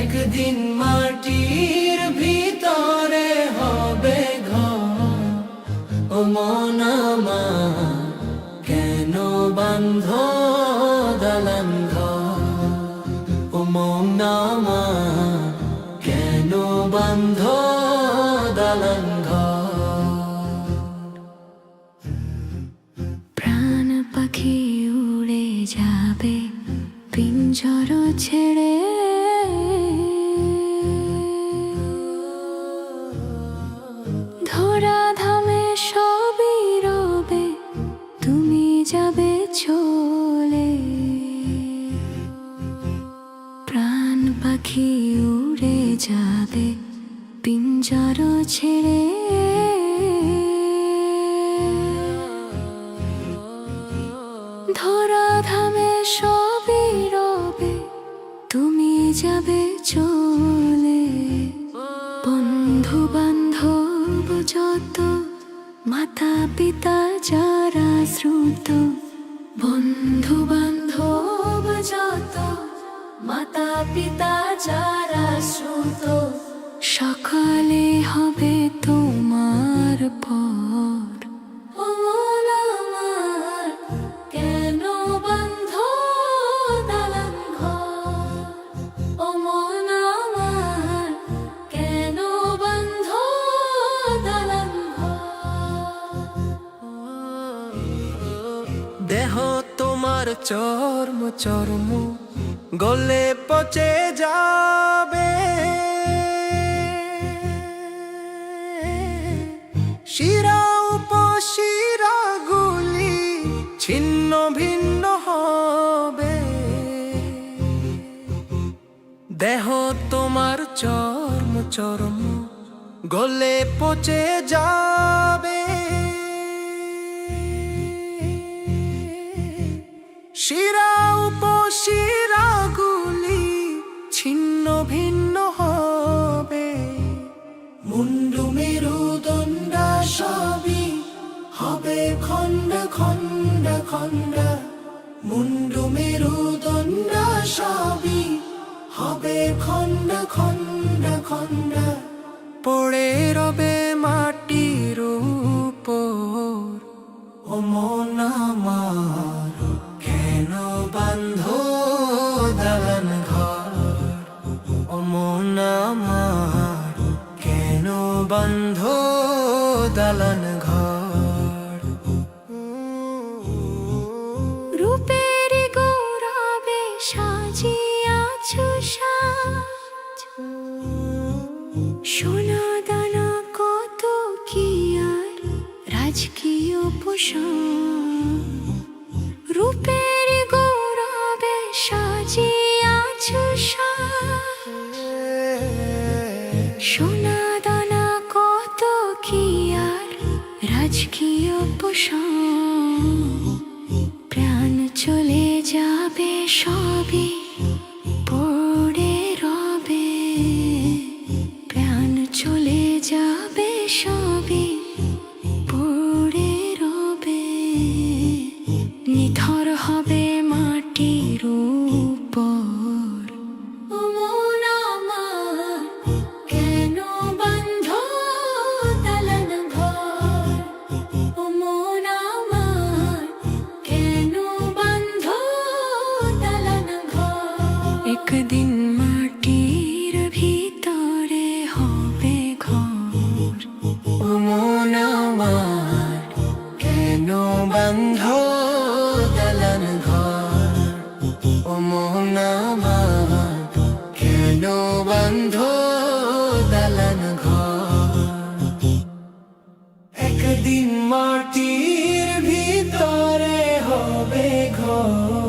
একদিন মাটির ভিতরে হবে ঘর। ও মন আমার কেন বাঁধ দালান ঘর? ও মন আমার কেন বাঁধ দালান ঘর? প্রাণ পাখি উড়ে যাবে পিঞ্জর ছেড়ে, ধরা ধামে সবই রবে, তুমি যাবে চলে। প্রাণ পাখি উড়ে যাবে পিঞ্জর ছেড়ে, ধরা ধামে সবই রবে, তুমি যাবে চলে। বন্ধু বান্ধব যত, মাতা পিতা যারা শ্রুত, বন্ধু বান্ধব যত, মাতা পিতা যারা শ্রুত, সকালে হবে তোমার পর। ও মন আমার কেন বাঁধ দালান ঘর? ও মন আমার কেন বাঁধ দালান ঘর? দেহ তোমার চর্ম চর্ম গলে পচে যাবে, শিরা উপশিরা গুলি ছিন্ন ভিন্ন হবে। দেহ তোমার চর্ম চর্ম গলে পচে যাবে, শিরা উপশিরা গুলি ছিন্ন ভিন্ন হবে। মুন্ডু মেরুদণ্ড সবই হবে খণ্ড খণ্ড খণ্ড। মুন্ডু মেরুদণ্ড সবই হবে খণ্ড খণ্ড খণ্ড। পড়ে রবে মাটির উপর। ও মন আমার কেন বাঁধ দালান ঘর? ও মন আমার কেন বাঁধ দালান ঘর? রূপের গৌরবে সাজিয়াছো সাজ, সোনা দানা কত কি আর রাজকীয় পোশাক। রূপের গৌরবে সাজিয়াছো সাজ, সোনা দানা কত কি আর রাজকীয় পোশাক। প্রাণ চলে যাবে সবই পড়ে রবে, প্রাণ চলে যাবে সবই পড়ে রবে। নিথর হবে মাটির উপর। ও মন আমার কেন বাঁধ দালান ঘর? ও মন আমার কেন বাঁধ দালান ঘর? একদিন মাটির ভিতরে হবে ঘর। ও মন আমার কেন বাঁধ দালান ঘর? ও মন আমার কেন বাঁধ দালান ঘর? একদিন মাটির ভিতরে হবে ঘর।